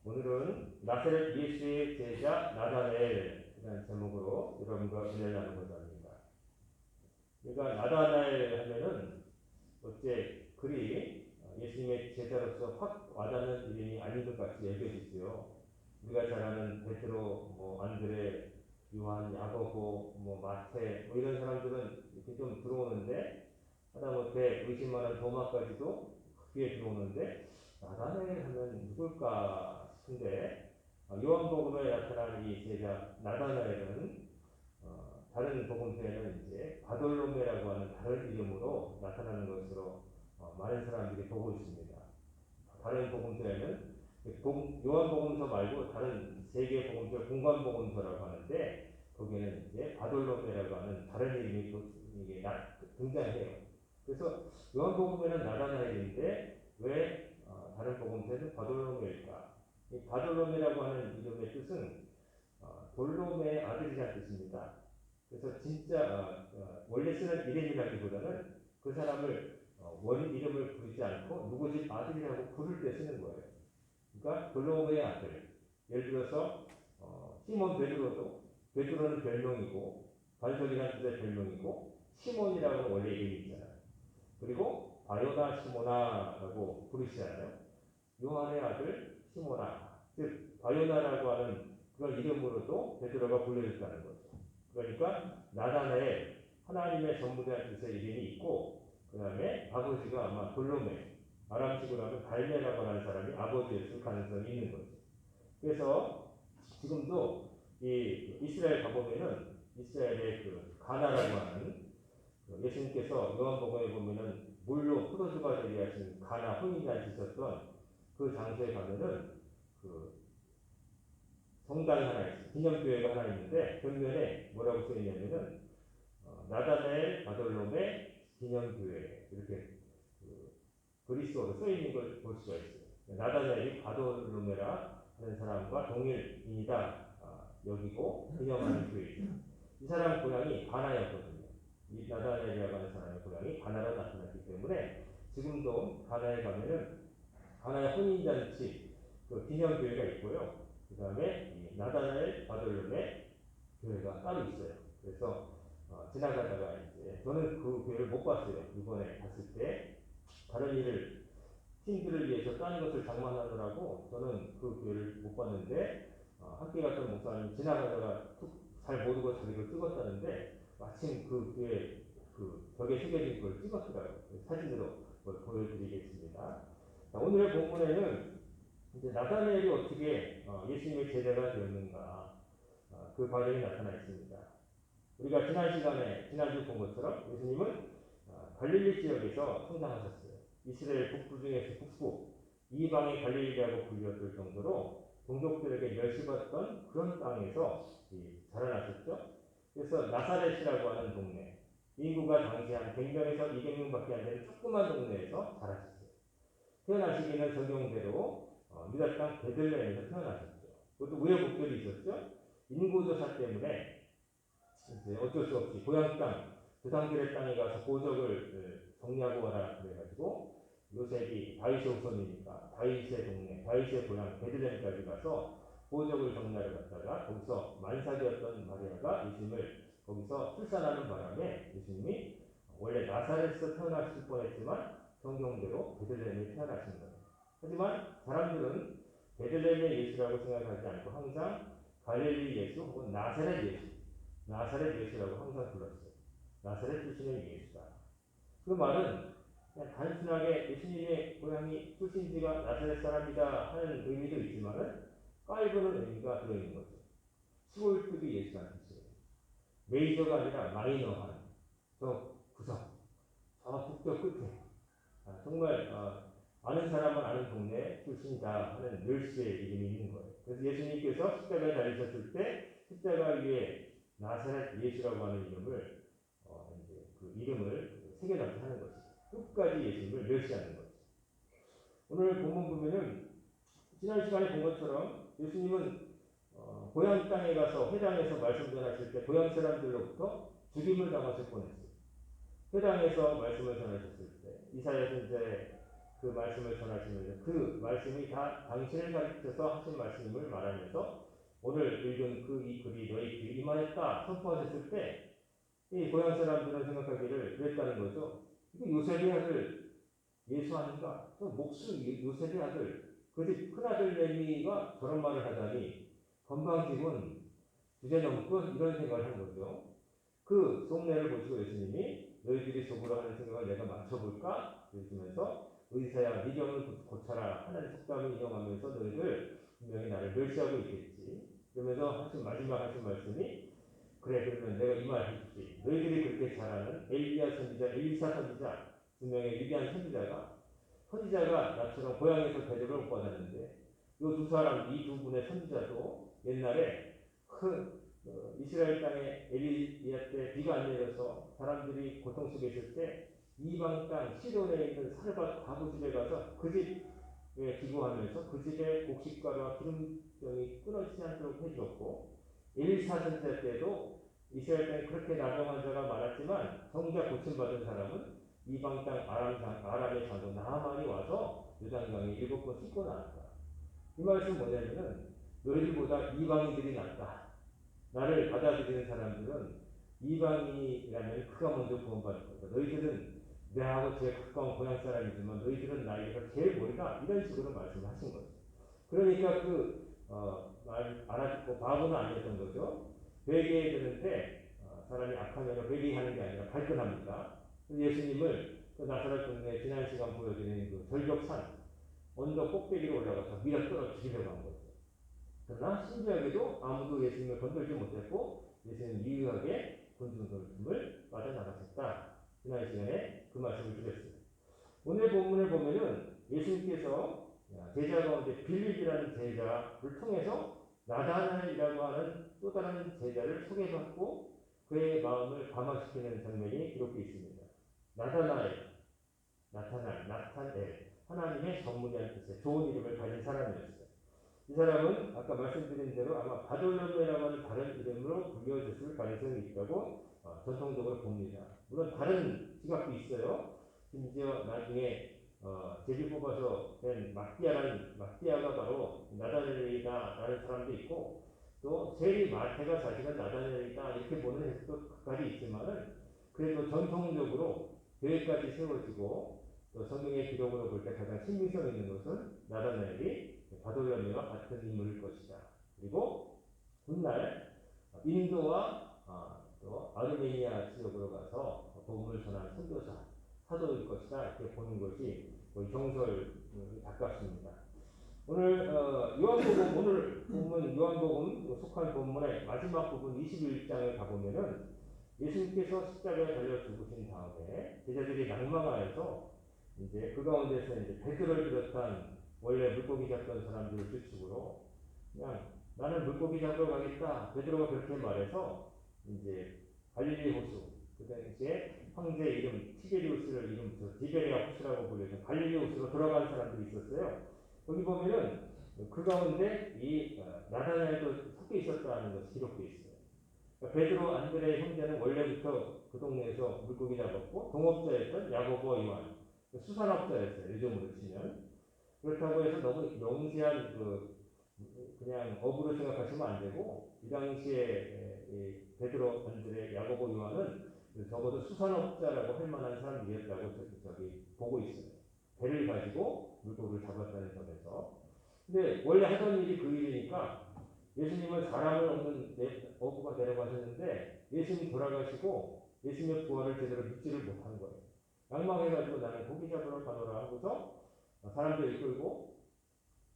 오늘은 나사렛 예수의 제자 나다나엘이라는 제목으로 여러분과 은혜를 나누고자 합니다. 그러니까 나다나엘 하면은 어째 그리 예수님의 제자로서 확 와닿는 이름이 아닌 것 같이 여겨지지요. 우리가 잘 아는 베드로, 안드레, 요한, 야고보, 마태 이런 사람들은 이렇게 좀 들어오는데 하다못해 의심만한 도마까지도 귀에 들어오는데 나다나엘 하면 누굴까 싶은데 요한복음에 나타난 이 제자 나다나엘은 다른 복음서에는 이제 바돌로메라고 하는 다른 이름으로 나타나는 것으로 많은 사람들이 보고 있습니다. 다른 복음서에는 요한복음서 말고 다른 세 개 복음서 공관복음서라고 하는데 거기에는 이제 바돌로메라고 하는 다른 이름이 또 이게 등장해요. 그래서 요한복음에는 나다나엘인데 왜 다른 복음서에는 바돌로메일까? 이 바돌로메라고 하는 이름의 뜻은 돌로메의 아들이라는 뜻입니다. 그래서 진짜 원래 쓰는 이름이라기보다는 그 사람을 원인 이름을 부르지 않고 누구 집 아들이라고 부를 때 쓰는 거예요. 그러니까 돌로메의 아들. 예를 들어서 시몬 베드로는 별명이고 반석이라는 뜻의 별명이고 시몬이라고 원래 이름이 있잖아요. 그리고 바요나 시모나라고 부르시잖아요. 요한의 아들 시모나, 즉 바요나라고 하는 그런 이름으로도 베드로가 불려졌다는 거죠. 그러니까 나다나엘, 하나님의 전부된 뜻의 이름이 있고 그 다음에 아버지가 아마 돌로메, 아람식으로 하면 갈메라고 하는 사람이 아버지였을 가능성이 있는 거죠. 그래서 지금도 이 이스라엘 가보면은 이스라엘의 그 가나라고 하는 예수님께서 요한복음에 보면은 물로 포도주가 되게 하신 가나 혼인잔치 있었던 그 장소에 가면은 그 성당이 하나 있어요. 기념교회가 하나 있는데 벽면에 뭐라고 써 있냐면은 나다나엘 바돌롬의 기념교회 이렇게 그 그리스어로 써 있는 걸 볼 수가 있어요. 나다나엘이 바돌로메라 하는 사람과 동일인이다 여기고 기념하는 교회죠. 이 사람 고향이 가나였거든요. 이 나다나엘이라고 하는 사람의 고향이 가나로 나타났기 때문에 지금도 가나에 가면은 가나의 혼인잔치 그 기념교회가 있고요. 그 다음에 이 나다나엘 바돌롬의 교회가 따로 있어요. 그래서 지나가다가 이제 저는 그 교회를 못 봤어요. 이번에 갔을 때 다른 일을 팀들을 위해서 딴 것을 장만하느라고 저는 그 교회를 못 봤는데 함께 갔던 목사님 지나가다가 잘 모르고 자기를 찍었다는데 마침 그 교회 그 벽에 새겨진 걸 찍었더라고요. 사진으로 보여드리겠습니다. 자, 오늘의 본문에는 이제 나다나엘이 어떻게 예수님의 제자가 되었는가 그 과정이 나타나 있습니다. 우리가 지난주 본 것처럼 예수님은 갈릴리 지역에서 성장하셨어요. 이스라엘 북부 중에서 북부, 이방의 갈릴리라고 불렸을 정도로 동족들에게 멸시받던 그런 땅에서 자라나셨죠. 그래서 나사렛이라고 하는 동네, 인구가 당시 한 100명에서 200명밖에 안 되는 조그만 동네에서 자라셨어요. 태어나시기는 적용대로 유다 땅 베들레헴에서 태어나셨죠. 그것도 우여곡절이 있었죠. 인구조사 때문에 이제 어쩔 수 없이 고향 땅, 조상들의 땅에 가서 보적을 정리하고 와라 그래가지고 요셉이 다윗의 후손이니까 다윗의 동네, 다윗의 고향 베들레헴까지 가서 보적을 정리하러 갔다가 거기서 만삭이었던 마리아가 예수님을 거기서 출산하는 바람에 예수님이 원래 나사렛에서 태어나실 뻔했지만 성경대로 베들레헴에 태어나신 거예요. 하지만 사람들은 베들레헴의 예수라고 생각하지 않고 항상 갈릴리 예수 혹은 나사렛 예수, 나사렛 예수라고 항상 불렀어요. 나사렛 출신의 예수다. 그 말은 그냥 단순하게 예수님의 고향이 출신지가 나사렛 사람이다 하는 의미도 있지만은 깔보는 의미가 들어있는 거죠. 시골급이 예수라는 뜻이에요. 메이저가 아니라 마이너한 저 구석, 저 북쪽 끝에 정말 아는 사람은 아는 동네 출신이다 하는 멸시의 이름이 있는 거예요. 그래서 예수님께서 십자가에 달리셨을 때 십자가 위에 나사렛 예수라고 하는 이름을 이제 그 이름을 새겨넣게 하는 것이죠. 끝까지 예수님을 멸시하는 거죠. 오늘 본문 보면은 지난 시간에 본 것처럼 예수님은 고향 땅에 가서 회당에서 말씀 전하실 때 고향 사람들로부터 죽임을 당하실 뻔했어요. 회당에서 말씀을 전하셨을 때 이사야 선지자의 그 말씀을 전하시면서 그 말씀이 다 당신을 가르쳐서 하신 말씀임을 말하면서 오늘 읽은 이 글이 너희 귀에 임하였다 선포하셨을 때 이 고향 사람들은 생각하기를 그랬다는 거죠. 이거 요셉의 아들 예수 아닌가? 목수 요셉의 아들 그 집 큰아들 레미가 저런 말을 하다니 건방지군 주제넘군 이런 생각을 한 거죠. 그 속내를 보시고 예수님이 너희들이 속으로 하는 생각을 내가 맞춰볼까? 그러시면서 의사야 네 병을 고쳐라 하나님 속담을 인용하면서 너희들 분명히 나를 멸시하고 있겠지. 그러면서 마지막 하신 말씀이 그래 그러면 내가 이 말 해주지. 너희들이 그렇게 잘하는 엘리야 선지자 엘리사 선지자 두 명의 위대한 선지자가 나처럼 고향에서 대접을 못 받았는데 이 두 사람 이 두 분의 선지자도 옛날에 이스라엘 땅에 엘리야 때 비가 안 내려서 사람들이 고통 속에 있을 때 이방 땅 시돈에 있는 사르밧 과부 집에 가서 그 집에 기도하면서 그 집의 곡식가루와 기름병이 끊어지지 않도록 해주었고 엘리사 선지자 때도 이스라엘 땅에 그렇게 나병 환자가 많았지만 정작 고침받은 사람은 이방 땅 아람의 장로 나아만이 와서 요단강에 7번 씻고 나왔다. 이 말씀 뭐냐면은 너희들보다 이방인들이 낫다. 나를 받아들이는 사람들은 이방인이라면 그가 먼저 구원받을 거다. 너희들은 내하고 제일 가까운 고향 사람이지만 너희들은 나에게서 제일 멀다. 이런 식으로 말씀하신 거죠. 그러니까 말 알아듣고 바보는 아니었던 거죠. 회개해야 되는데 사람이 악하면 회개하는 게 아니라 발끈합니다. 예수님을 그 나사렛 동네 지난 시간 보여드린 그 절벽산 언덕 꼭대기로 올라가서 밀어 떨어 죽이려고 한 거죠. 그러나 신기하게도 아무도 예수님을 건들지 못했고 예수님은 유일하게 군중돌춤을 빠져나가셨다. 지난 시간에 그 말씀을 드렸습니다. 오늘 본문을 보면은 예수님께서 제자 가운데 빌립이라는 제자를 통해서 나다나엘이라고 하는 또 다른 제자를 소개받고 그의 마음을 감화시키는 장면이 기록되어 있습니다. 나타나엘, 하나님의 전문이라는 뜻의 좋은 이름을 가진 사람이었어요. 이 사람은 아까 말씀드린 대로 아마 바돌로메라고 하는 다른 이름으로 불려졌을 가능성이 있다고 전통적으로 봅니다. 물론 다른 지각도 있어요. 심지어 나중에 제비 뽑아서 된 막디아가 바로 나다넬이다라는 사람도 있고 또 세리 마태가 사실은 나다넬이다 이렇게 보는 해석도 각가지 있지만은 그래도 전통적으로 교회까지 세워지고 또 성경의 기록으로 볼 때 가장 신빙성 있는 것은 나다넬이 바돌로메와 같은 인물일 것이다. 그리고 훗날 인도와 또 아르메니아 지역으로 가서 복음을 전한 선교사 사도일 것이다 이렇게 보는 것이 거의 정설에 가깝습니다. 오늘 오늘 본문 요한복음 속한 본문의 마지막 부분 21장을 가보면은 예수님께서 십자가에 달려 죽으신 다음에 제자들이 낭망하여서 이제 그 가운데서 이제 베드로를 비롯한 원래 물고기 잡던 사람들을 주축으로 그냥 나는 물고기 잡으러 가겠다. 베드로가 그렇게 말해서 이제 갈릴리 호수 그 당시에 황제 이름 티베리우스를 이름 디베리아 호수라고 불리는 갈릴리 호수로 들어간 사람들이 있었어요. 거기 보면은 그 가운데 이 나다나엘도 섞여 있었다는 것이 기록되어 있어요. 그러니까 베드로 안드레의 형제는 원래부터 그 동네에서 물고기 잡았고 동업자였던 야고보 요한 수산업자였어요. 요즘으로 치면 그렇다고 해서 너무 영세한 그냥 업으로 생각하시면 안 되고 이 당시에 베드로 안드레 야고보 요한은 적어도 수산업자라고 할 만한 사람들이었다고 저기 보고 있어요. 배를 가지고 물고기를 잡았다는 점에서. 근데 원래 하던 일이 그 일이니까 예수님은 사람을 없는 어부가 데려가셨는데 예수님이 돌아가시고 예수님의 부활을 제대로 믿지를 못한 거예요. 양망해가지고 나는 고기 잡으러 가노라 하고서 사람들 이끌고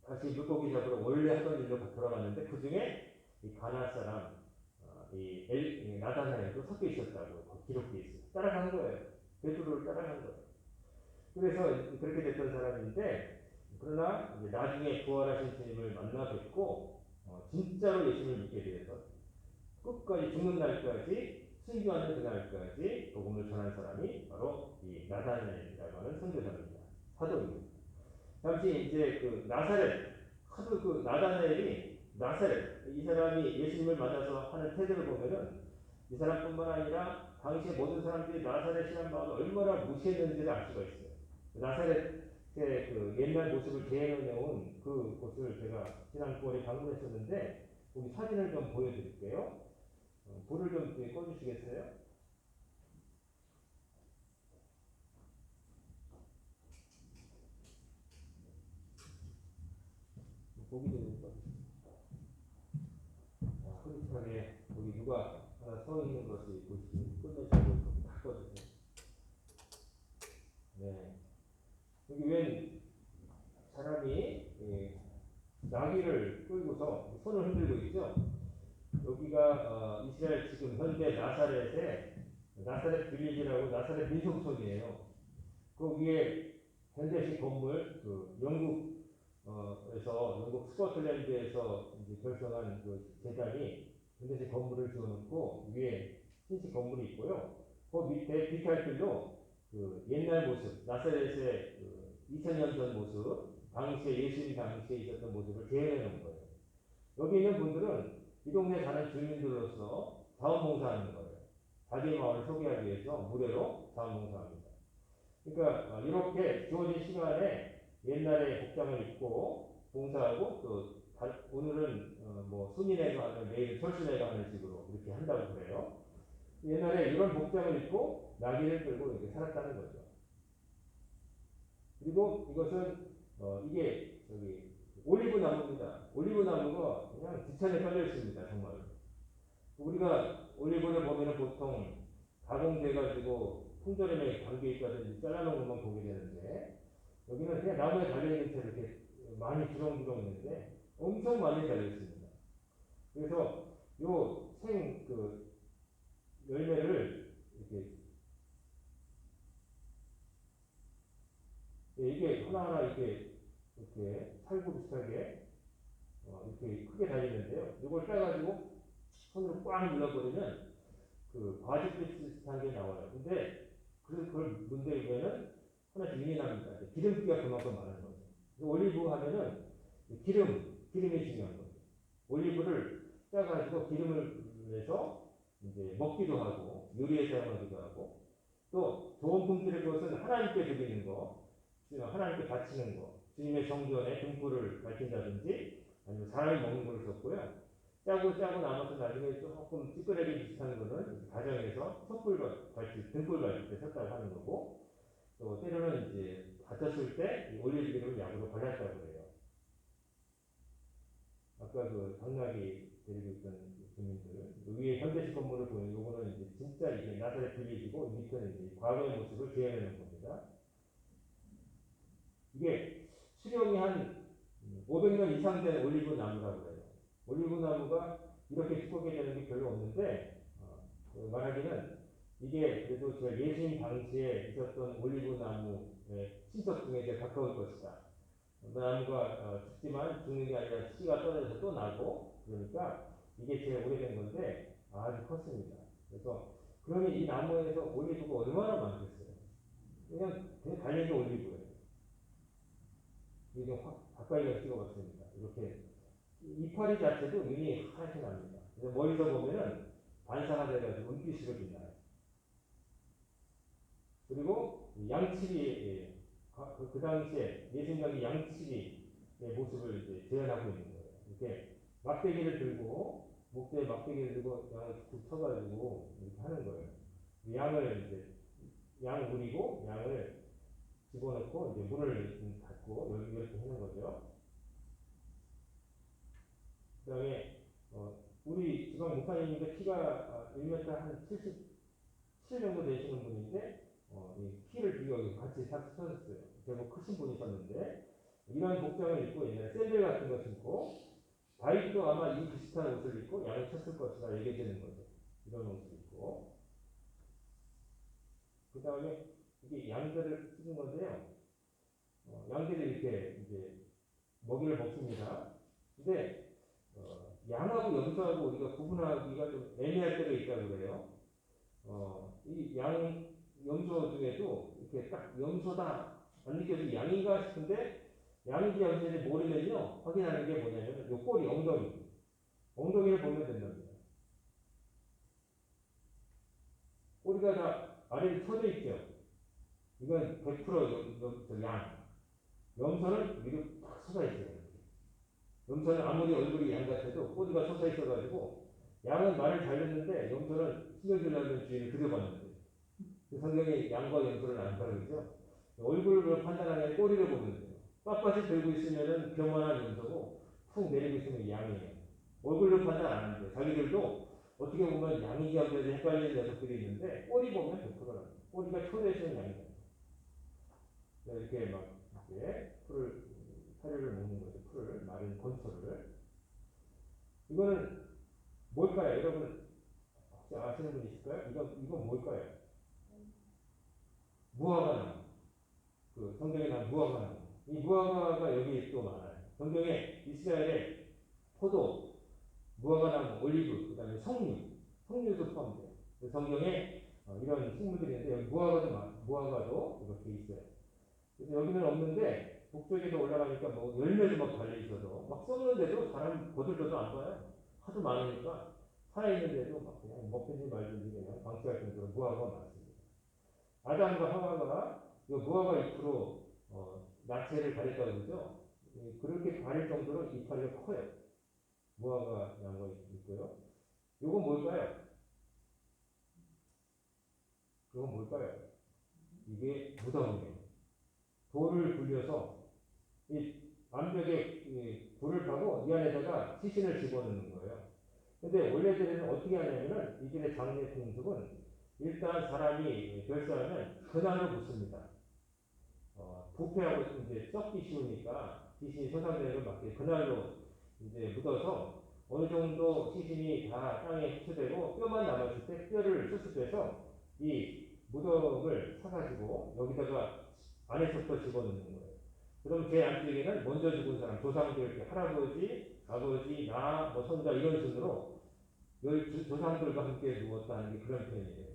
다시 물고기 잡으러 원래 하던 일로 돌아갔는데 그 중에 이 가나 사람 이 나다나엘도 섞여 있었다고 기록되어 있어요. 따라간 거예요. 베드로를 따라간 거예요. 그래서 그렇게 됐던 사람인데 그러나 이제 나중에 부활하신 주님을 만나 뵙고 진짜로 예수님을 믿게 되어서 끝까지 죽는 날까지 순교하는 그날까지 복음을 전한 사람이 바로 이 나다나엘이라고 하는 선교사입니다. 사도입니다. 당시 이제 그 나사렛 하도 그 나다나엘이 나사렛 이 사람이 예수님을 만나서 하는 태도를 보면은 이 사람뿐만 아니라 당시의 모든 사람들이 나사렛이라는 마음을 얼마나 무시했는지를 알 수가 있어요. 나사렛 제 그 옛날 모습을 재현해 놓은 그 곳을 제가 지난번에 방문했었는데 거기 사진을 좀 보여드릴게요. 불을 좀 꺼주시겠어요? 보기 좀 꺼주세요. 흐릿하게 여기 누가 하나 서 있는 것이 보시면 끝내시고 다 꺼주세요. 네. 여기 웬 사람이 나귀를 끌고서 손을 흔들고 있죠. 여기가 이스라엘 지금 현재 나사렛의 나사렛 빌리지라고 나사렛 민속촌이에요. 그 위에 현대식 건물, 그 영국에서 영국 스코틀랜드에서 이제 결성한 그 재단이 현대식 건물을 지어놓고 위에 신식 건물이 있고요. 그 밑에 비탈길로 그 옛날 모습, 나사렛의 그 2000년 전 모습, 당시에 예수님 당시에 있었던 모습을 재현해 놓은 거예요. 여기 있는 분들은 이 동네 사는 주민들로서 자원봉사하는 거예요. 자기 마을을 소개하기 위해서 무료로 자원봉사합니다. 그러니까 이렇게 주어진 시간에 옛날에 복장을 입고 봉사하고 또 오늘은 뭐 순인회가 하는 내일 철수회가 하는 식으로 이렇게 한다고 그래요. 옛날에 이런 복장을 입고 나귀를 끌고 이렇게 살았다는 거죠. 그리고 이것은 이게 저기 올리브 나무입니다. 올리브 나무가 그냥 지천에 깔려 있습니다. 정말. 우리가 올리브를 보면 보통 가공돼가지고 품절에 담겨 있다든지 잘라놓은 것만 보게 되는데 여기는 그냥 나무에 달려있는 채 이렇게 많이 주렁주렁 있는데 엄청 많이 달려있습니다. 그래서 요 생 그 열매를 이렇게 이게 하나하나 이렇게 살구 비슷하게 이렇게 크게 달리는데요. 이걸 따가지고 손으로 꽉 눌러버리면 그 과즙 비슷한 게 나와요. 근데 그걸 문대면 하나씩 윤이 납니다. 기름기가 그만큼 많은 거죠. 올리브 하면은 기름이 중요한 거죠. 올리브를 짜가지고 기름을 내서 이제 먹기도 하고 요리에 사용하기도 하고 또 좋은 품질의 것은 하나님께 드리는 거, 하나님께 바치는 거, 주님의 성전에 등불을 밝힌다든지 아니면 사람이 먹는 걸 썼고요. 짜고 남아서 나중에 조금 찌끄레기 비슷한 거는 가정에서 촛불 밝힐, 등불 밝힐 때 썼다고 하는 거고 또 때로는 이제 다쳤을 때 올리브 기름을 약으로 발랐다고 그래요. 아까 그 당나귀 데리고 있던 주민들 위에 현대식 건물을 보는 요거는 이제 진짜 이게 나사렛 빌리지고 밑에는 이제 과거의 모습을 재현하는 겁니다. 이게 수령이 한 500년 이상 된 올리브 나무라고 해요. 올리브 나무가 이렇게 두껍게 되는 게 별로 없는데 말하기는 이게 그래도 제가 예수님 당시에 있었던 올리브 나무의 친척 중에 제일 가까울 것이다. 나무가 죽지만 죽는 게 아니라 씨가 떨어져서 또 나고 그러니까 이게 제일 오래된 건데 아주 컸습니다. 그래서 그러니 이 나무에서 올리브가 얼마나 많겠어요. 그냥 달린 게 올리브예요. 이게 가까이 가서 찍어봤습니다. 이렇게 이파리 자체도 윤이 하얗게 납니다. 그래서 멀리서 보면은 반사가 돼가지고 은빛으로 빛나요. 그리고 양치기 그 당시에 예수님이 양치기의 모습을 이제 재현하고 있는 거예요. 이렇게 막대기를 들고 목대에 막대기를 들고 양을 툭 쳐가지고 이렇게 하는 거예요. 양을 이제 양 물이고 양을 집어넣고 이제 문을 닫고 이렇게 하는 거죠. 그다음에 우리 지방 목사님인데 키가 1m 한 77 정도 되시는 분인데 이 키를 비교하기 같이 서셨어요. 제법 크신 분이셨는데 이런 복장을 입고 옛날에 샌들 같은 거 신고 다윗도 아마 이 비슷한 옷을 입고 양을 쳤을 것이다 얘기되는 거죠. 이런 옷을 입고 그 다음에 이게 양들을 찍은 건데요. 양들이 이렇게 이제 먹이를 먹습니다. 근데 양하고 염소하고 우리가 구분하기가 좀 애매할 때가 있다고 그래요. 이 염소 중에도 이렇게 딱 염소다 안 느껴지고 양인가 싶은데 양인지 염소인지 모르면요 확인하는 게 뭐냐면 요 꼬리 엉덩이를 보면 된답니다. 꼬리가 다 아래로 쳐져 있죠. 이건 100% 양. 염소는 위로 탁 솟아 있어요. 염소는 아무리 얼굴이 양 같아도 꼬리가 솟아 있어가지고 양은 말을 잘 듣는데 염소는 신경 주려면 주인을 들여봤는데 그 성경에 양과 염소를 안 다르죠. 얼굴을 판단하는 꼬리를 보면 돼요. 빳빳이 들고 있으면은 교만한 염소고 푹 내리고 있으면 양이에요. 얼굴로 판단 안 하는데 자기들도 어떻게 보면 양이기 하면서 헷갈리는 녀석들이 있는데 꼬리 보면 100%랍니다. 꼬리가 초대해서 양이에요. 이렇게 막 이렇게 풀을 사료를 먹는 거죠. 풀을 마른 건초를. 이거는 뭘까요? 여러분 혹시 아시는 분 있을까요? 이건 뭘까요? 무화과나무. 그 성경에 나온 무화과나무. 이 무화과가 여기 또 많아요. 성경에 이스라엘에 포도, 무화과나무, 올리브, 그다음에 석류도 포함돼요. 성경에 이런 식물들이 있는데 여기 무화과도 이렇게 있어요. 그래서 여기는 없는데 북쪽에서 올라가니까 뭐 열매도 막 달려 있어서 막 썩는데도 사람 거들떠도 안 봐요. 하도 많으니까 살아있는데도 막 그냥 먹든지 말든지 그냥 방치할 정도로 무화과가 많습니다. 아담과 하와가 이 무화과 잎으로 나체를 가렸다고 그러죠. 그렇게 가릴 정도로 이파리가 커요. 무화과 나무가 있고요. 이건 뭘까요? 이건 뭘까요? 이게 무덤이에요. 돌을 굴려서 이 암벽에 불을 파고 이 안에다가 시신을 집어넣는 거예요. 근데 원래대로는 어떻게 하냐면은 이들의 장례 풍습은 일단 사람이 결사하면 그날로 묻습니다. 부패하고 이제 썩기 쉬우니까 시신이 소상되는 걸 막게 그날로 이제 묻어서 어느 정도 시신이 다 땅에 후처되고 뼈만 남았을 때 뼈를 수습해서 이 무덤을 사가지고 여기다가 안에서부터 집어넣는 거예요. 그럼 제 안쪽에는 먼저 죽은 사람, 조상들, 할아버지, 아버지, 나, 뭐 손자 이런 순으로 조상들과 함께 누웠다는 게 그런 표현이에요.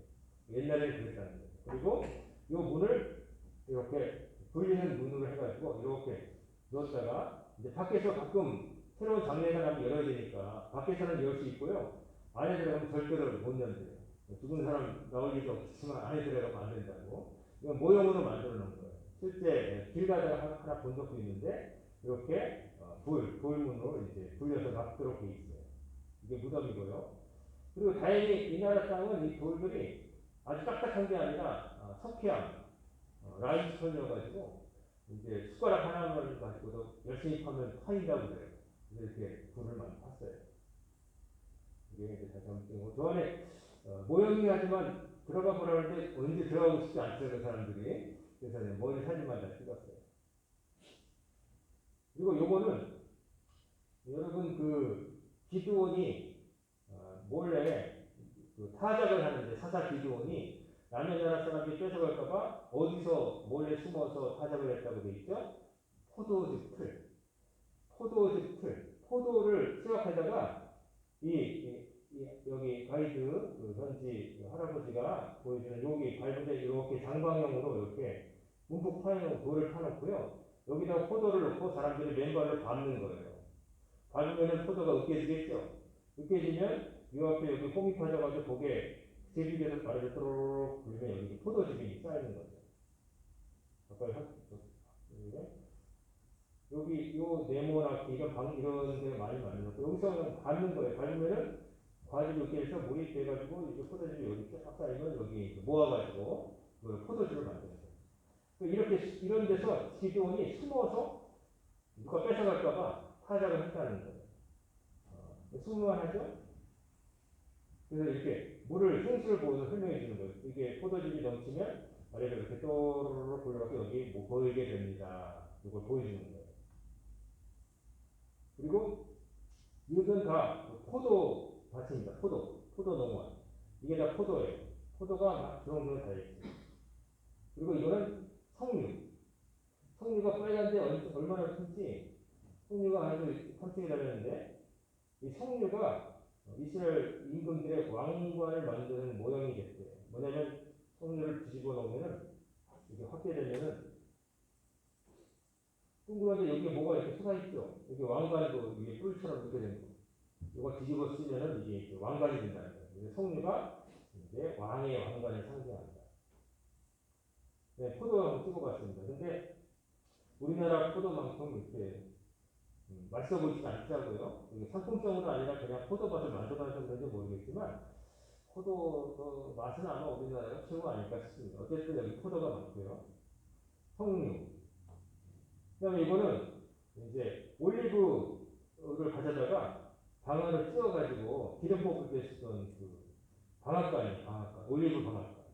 옛날에는 그랬다는 거예요. 그리고 이 문을 이렇게 돌리는 문으로 해가지고 이렇게 넣었다가 이제 밖에서 가끔 새로운 장례가 나면 열어야 되니까 밖에서는 열 수 있고요. 안에 들어가면 절대로 못 연대요. 죽은 사람 나올 일도 없지만 안에 들어가면 안 된다고. 이건 모형으로 만들어 놓은 거예요. 실제 길 가다가 하나 본 적도 있는데 이렇게 돌문으로 이제 돌려서 놨도록 돼 있어요. 이게 무덤이고요. 그리고 다행히 이 나라 땅은 이 돌들이 아주 딱딱한 게 아니라 석회암, 라임스톤이어가지고 이제 숟가락 하나만 가지고도 열심히 파면 파인다고 그래요. 그래서 이렇게 돌을 많이 팠어요. 이게 이제 다시 한번 띄고 저 안에 모형이 하지만 들어가 보라는데 언제 들어가고 싶지 않더라고요, 그 사람들이. 그래서 머리 사진만 다 찍었어요. 그리고 요거는 여러분 그 기드온이 몰래 그 타작을 하는데 사사 기드온이 남의 나라 사람들이 뺏어갈까봐 어디서 몰래 숨어서 타작을 했다고 돼 있죠? 포도즙 틀. 포도를 수확하다가 여기 가이드 그 현지 그 할아버지가 보여주는 여기 밟은데 이렇게 장방형으로 이렇게 움푹 파놓은 돌을 파놓고요. 여기다가 포도를 넣고 사람들이 맨발로 밟는 거예요. 밟으면 포도가 으깨지겠죠. 으깨지면 이 앞에 여기 홈이 파져가지고 거기에 제비에서 발을 또르륵 굴리면 여기 포도즙이 쌓이는 거죠. 가까이 여기 요 네모나게 이런 데 많이 만들었고 여기서 밟는 거예요. 밟으면은 과즙이 이렇게 해서 물이 돼가지고 이제 포도즙이 여기 쫙 쌓이면 여기 모아가지고 포도즙을 만들었어요. 이렇게 이런 데서 기드온이 숨어서 누가 뺏어갈까봐 타작을 했다는 거예요. 숨어하죠. 그래서 이렇게 물을 생수를 부어서 설명해 주는 거예요. 이게 포도즙이 넘치면 아래로 이렇게 또르르 굴러가서 여기 뭐 보이게 됩니다. 이걸 보여주는 거예요. 그리고 이건 다 포도 밭입니다. 포도 농원. 이게 다 포도예요. 포도가 막 주렁주렁 달려있어요. 그리고 이거는 석류. 석류가 빨간데 얼마나 큰지 석류가 아주 탐색이 달렸는데 이 석류가 이스라엘 임금들의 왕관을 만드는 모형이 됐대요. 뭐냐면 석류를 뒤집어 놓으면은 이게 확대되면은 둥그런데 여기에 뭐가 이렇게 솟아있죠. 여기 왕관도 위에 뿔처럼 이렇게 된 거. 이거 뒤집어 쓰면은 이게 왕관이 된다는 거예요. 석류가 이제 왕의 왕관을 상징합니다. 네, 포도 한번 찍어봤습니다. 근데 우리나라 포도만큼 이렇게 맛있어 보이지 않더라고요. 이게 상품성으로 아니라 그냥 포도밭을 만들어서 그런지 모르겠지만 포도 맛은 아마 우리나라가 최고 아닐까 싶습니다. 어쨌든 여기 포도가 많고요. 석류. 그다음에 이거는 이제 올리브를 가져다가 방아를 찧어가지고 기름 볶을 때 쓰던 그 방앗간이에요. 방앗간. 올리브 방앗간.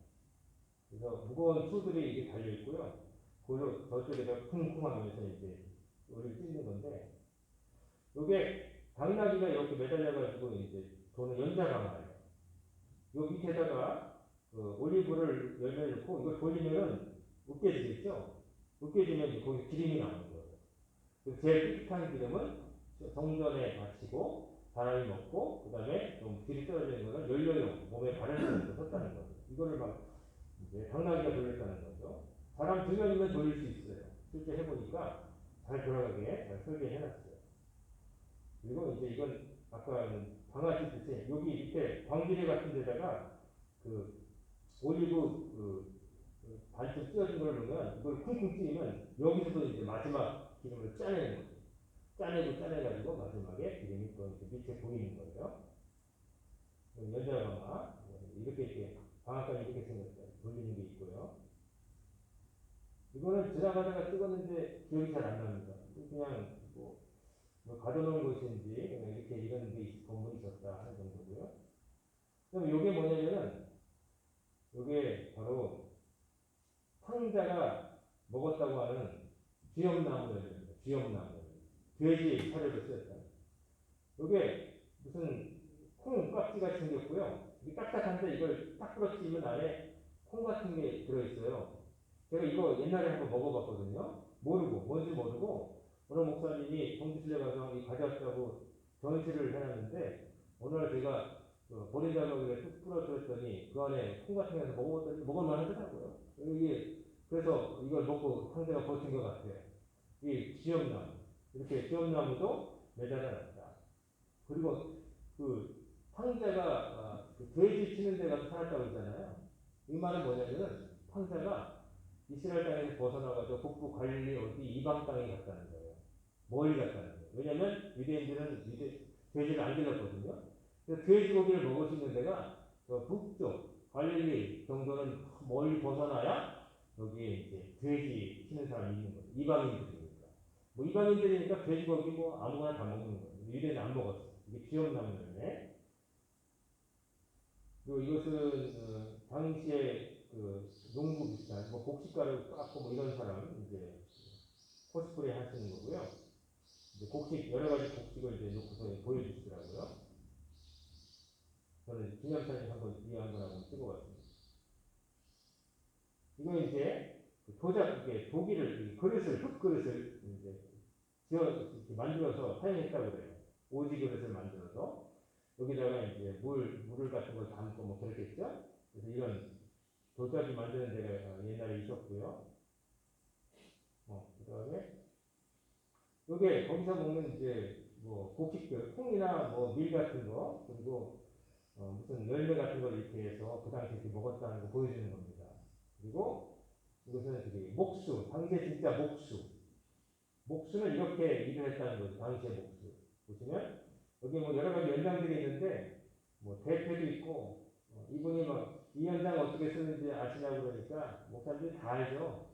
그래서 무거운 수들이 이게 달려 있고요. 그리고 저쪽에다 쿵쿵하면서 이제 우리를 찢는 건데, 요게 당나귀가 이렇게 매달려가지고 이제 도는 연자방아예요. 요 밑에다가 그 올리브를 열매 넣고 이걸 돌리면은 으깨지겠죠? 으깨지면 이제 거기 기름이 나오는 거예요. 그래서 제일 삐끗한 기름은 정전에 바치고 사람이 먹고 그 다음에 좀 질이 떨어지는 거는 연료용 몸에 바르는 데 썼다는 거죠. 이거를 막 이제 당나귀가 돌렸다는 거죠. 사람 2명이면 돌릴 수 있어요. 실제 해보니까 잘 돌아가게 잘 설계해놨어요. 그리고 이제 이건 아까 방아찌 듯이 여기 밑에 광지대 같은 데다가 그 올리브 반쯤 찢어진 걸 넣으면 이걸 쿵쿵 찌면 여기서도 이제 마지막 기름을 짜내는 거죠. 짜내고 짜내가지고 마지막에 기름이 또 이제 밑에 보이는 거예요. 연자방아 이렇게 방앗간이 이렇게 생겼어요. 돌리는 게 있고요. 이거는 지나가다가 찍었는데 기억이 잘 안 납니다. 그냥 뭐 가둬놓은 곳인지 이렇게 이런 게 건물이 있었다 하는 정도고요. 그럼 이게 뭐냐면은 이게 바로 탕자가 먹었다고 하는 쥐엄나무입니다. 쥐엄나무. 돼지 사료를 쓰였다. 이게 무슨 콩 깍지가 생겼고요. 이게 딱딱한데 이걸 딱 부러뜨리면 안에 콩 같은 게 들어있어요. 제가 이거 옛날에 한번 먹어봤거든요. 모르고 뭔지 모르고 어느 목사님이 정주실에 가서 가져왔다고 전시를 해놨는데 어느 날 제가 보리자막에 뚝 부러뜨렸더니 그 안에 콩 같은 거에서 먹어봤더니 먹을만 하더라고요. 이게 그래서 이걸 먹고 상대가 버틴 것 같아요. 이 지엄나무 이렇게 지엄나무도 매달아놨다. 그리고 그 황제가 그 돼지 치는 데 가서 살았다고 했잖아요. 이 말은 뭐냐면은 황제가 이스라엘 땅에서 벗어나가지고 북부 갈릴리 어디 이방 땅에 갔다는 거예요. 멀리 갔다는 거예요. 왜냐면 유대인들은 돼지를 안 길렀거든요. 그래서 돼지고기를 먹을 수 있는 데가 북쪽 갈릴리 정도는 멀리 벗어나야 여기에 이제 돼지 치는 사람이 있는 거예요. 이방인들이니까. 뭐 이방인들이니까 돼지고기 뭐 아무거나 다 먹는 거예요. 유대인은 안 먹었어요. 이게 기억나무였네. 그리고 이것은 당시에 그 농부 비슷한 뭐 곡식가루 깎고 뭐 이런 사람 이제 코스프레 하시는 거고요. 이제 곡식 여러 가지 곡식을 이제 놓고서 보여주시더라고요. 저는 기념사진 한번 뒤에 한번 찍어봤습니다. 이거 이제 도자 이게 독일을 그릇을 흙그릇을 이제 만들어서 사용했다고 그래요. 오지 그릇을 만들어서 여기다가 이제 물을 같은 걸 담고 뭐 그랬겠죠. 그래서 이런 도자기 만드는 데가 옛날에 있었고요. 그다음에 요게 거기서 먹는 이제 뭐 곡식들, 콩이나 뭐 밀 같은 거 그리고 무슨 열매 같은 걸 이렇게 해서 그 당시에 이렇게 먹었다는 거 보여주는 겁니다. 그리고 이것은 저기 목수, 당시에 진짜 목수. 목수는 이렇게 일을 했다는 거죠. 당시의 목수. 보시면 여기 뭐 여러 가지 연장들이 있는데 뭐 대패도 있고 이분이 막 이 연장 어떻게 쓰는지 아시냐고 그러니까 목사님들이 다 알죠.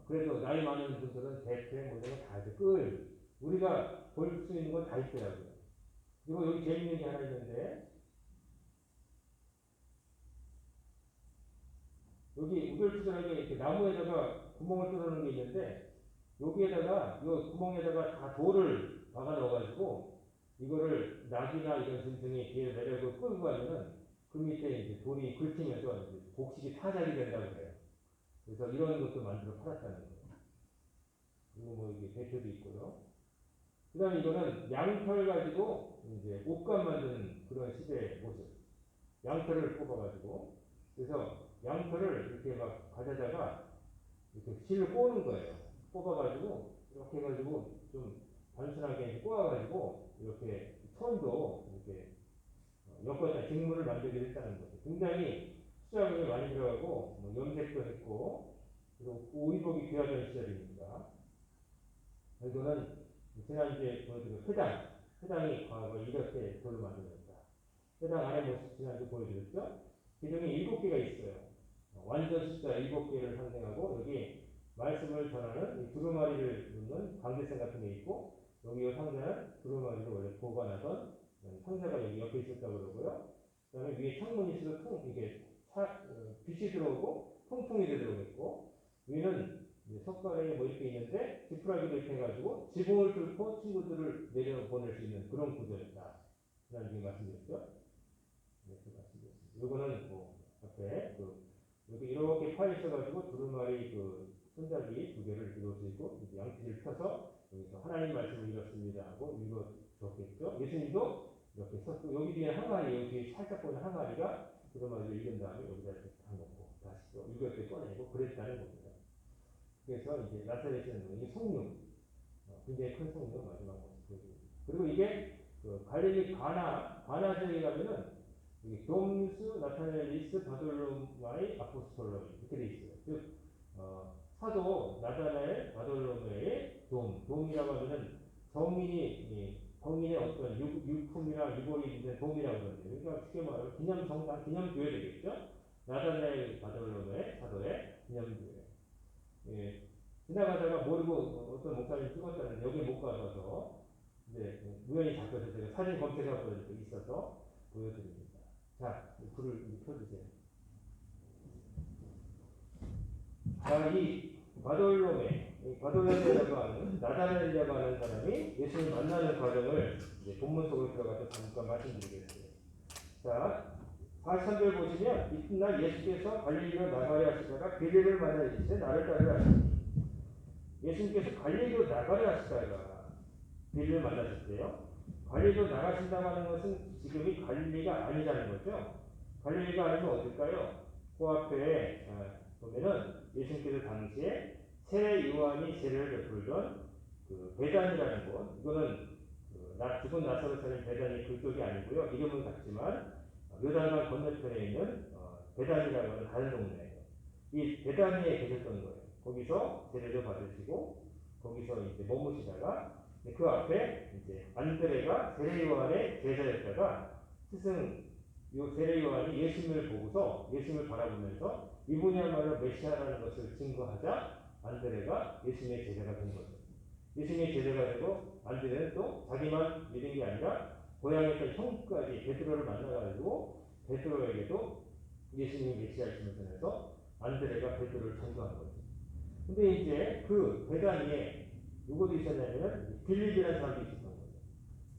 그래도 나이 많은 분들은 대패 뭐 이런 거 다 알죠. 우리가 볼 수 있는 건 다 있더라고요. 그리고 여기 재밌는 게 하나 있는데 여기 우별투절하게 이렇게 나무에다가 구멍을 뚫어놓은 게 있는데 여기에다가 이 구멍에다가 다 돌을 박아 넣어가지고 이거를 낙이나 이런 짐승이 뒤에 내려고 끌고 가면은 그 밑에 이제 돌이 긁히면서 곡식이 타작이 된다고 그래요. 그래서 이런 것도 만들어 팔았다는 거예요. 그리고 뭐 이게 대표도 있고요. 그 다음에 이거는 양털 가지고 이제 옷감 만드는 그런 시대의 모습. 양털을 뽑아가지고 그래서 양털을 이렇게 막 가져다가 이렇게 실을 꼬는 거예요. 뽑아가지고 이렇게 해가지고 좀 단순하게 꼬아가지고 이렇게 손도 이렇게 엮었다 직물을 만들게 했다는 거죠. 굉장히 수작업이 많이 들어가고 뭐 염색도 했고 그리고 오이복이 귀하던 시절입니다. 이거는 지난주에 보여드린 회당이 과거에 이렇게 돌로 만들었다. 회당 안에 모습 지난주 보여드렸죠? 기둥이 7개가 있어요. 완전 숫자 7개를 상징하고 여기 말씀을 전하는 이 두루마리를 놓는 광대상 같은 게 있고 여기 상자는 두루마리를 원래 보관하던 상자가 여기 옆에 있었다고 그러고요. 그 다음에 위에 창문이 있어서 이게 빛이 들어오고 통풍이 들어오겠고 위는 석가래에 뭐 이렇게 있는데 지푸라기도 이렇게 해가지고 지붕을 뚫고 친구들을 내려보낼 수 있는 그런 구조였다. 지난주에 말씀드렸죠? 네, 그 말씀드렸습니다. 요거는 뭐 앞에 여기 이렇게 파 있어가지고 두루마리 손잡이 2개를 이루어 수 있고 양치를 펴서 여기서 하나님 말씀을 읽었습니다 하고 읽어줬겠죠. 예수님도 이렇게 썼고 여기 뒤에 항아리 여기 뒤에 살짝 보는 항아리가 두루마리를 읽은 다음에 여기다 이렇게 담고 다시 또 읽을 때 꺼내고 그랬다는 겁니다. 그래서 이제 나타내시는 이게 성령 굉장히 큰 성령 마지막 모습 그리고 이게 갈릴리 가나 지역에 가면은 돔스 나타넬리스 바돌로마의 아포스톨로이 이렇게 돼 있어요. 즉 사도 나타넬 바돌로메의 돔이라고 하면은 성인의 어떤 유품이나 유골이 있는 돔이라고 그러는데 그러니까 쉽게 말하면 기념성당 기념교회 되겠죠. 나타넬 바돌로메 사도의 기념교회. 예, 지나가다가 모르고 어떤 목사님 찍었다는데 여기 못 가서 이제 우연히 잡혀서 제가 사진 검색하고 있어서 보여드립니다. 자, 불을 켜주세요. 자, 이 바돌로메라고 하는 나다넬이라고 하는 사람이 예수님을 만나는 과정을 이제 본문 속으로 들어가서 잠깐 말씀드리겠습니다. 자, 43절 보시면 이튿날 예수께서 갈릴리로 나가려 하시다가 빌립을 만나 이르시되 나를 따르라 하시니 예수님께서 갈릴리로 나가려 하시다가 빌립을 만나셨대요. 갈릴리로 나가신다고 하는 것은 지금이 갈릴리가 아니라는 거죠. 갈릴리가 아니면 어딜까요? 그 앞에 보면은 예수님께서 당시에 세례 요한이 세례를 베풀던 베단이라는 곳, 이거는 죽은 나사로 사는 베단이 그쪽이 아니고요. 이름은 같지만 요단강 건너편에 있는 베단이라고 하는 다른 동네예요. 이 베단이에 계셨던 거예요. 거기서 세례를 받으시고 거기서 이제 머무시다가 그 앞에 이제 안드레가 세례 요한의 제자였다가 스승 세례 요한이 예수님을 보고서 예수님을 바라보면서 이분이야말로 메시아라는 것을 증거하자 안드레가 예수님의 제자가 된 거죠. 예수님의 제자가 되고 안드레는 또 자기만 믿은 게 아니라 고향에 있던 형까지 베드로를 만나가지고 베드로에게도 예수님이 메시아이심을 전해서 안드레가 베드로를 전도한 거죠. 근데 이제 그 베다니에 누구도 있었냐면 빌립이라는 사람도 있었던 거예요.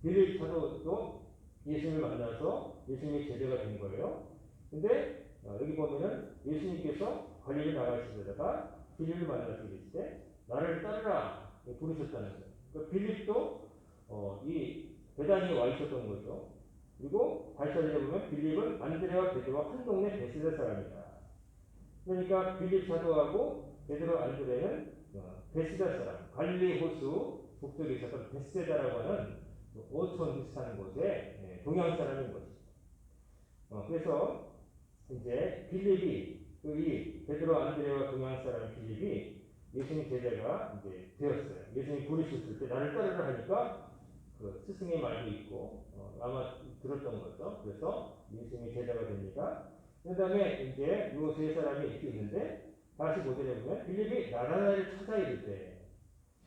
빌립 사도도 예수님을 만나서 예수님의 제자가 된 거예요. 근데 여기 보면은 예수님께서 갈릴리 나가시다가 빌립을 만나서 이르시되 나를 따르라 부르셨다는 거예요. 그러니까 빌립도 이 베다니에 와 있었던 거죠. 그리고 다시 보면 빌립은 안드레와 베드로와 한 동네 베세다 사람이다. 그러니까 빌립 사도하고 베드로 안드레는 베세다 사람, 갈릴리 호수 북쪽에 있었던 베세다라고 하는 오천 비슷한 곳에 동양 사람인 것이죠. 그래서 이제 빌립이 이 베드로 안드레와 동양 사람 빌립이 예수님 제자가 이제 되었어요. 예수님 부르셨을 때 나를 따르라 하니까 스승의 말도 있고 아마 들었던 거죠. 그래서 예수님의 제자가 됩니다. 그 다음에 이제 요 세 사람이 이렇게 있는데 다시 보시려 보면 빌립이 나다나엘을 찾아 이를 때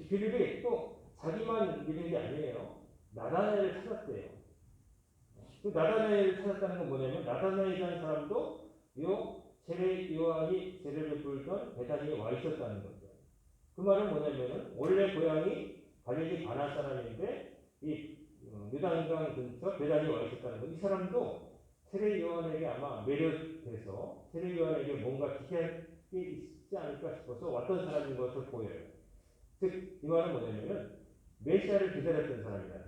빌립이 또 자기만 믿은 게 아니에요. 나다나엘을 찾았대요. 그 나다나엘을 찾았다는 건 뭐냐면 나다나엘이라는 사람도 요 세례 요한이 세례를 베풀던 베다니에 와 있었다는 거죠. 그 말은 뭐냐면은 원래 고향이 갈릴리 가나 사람인데 이 요단강 근처 베다니에 와 있었다는 거. 이 사람도 세례 요한에게 아마 매료돼서 세례 요한에게 뭔가 기대할 게 있지 않을까 싶어서 왔던 사람인 것으로 보여요. 즉, 이 말은 뭐냐면은 메시아를 기다렸던 사람이라는 거예요.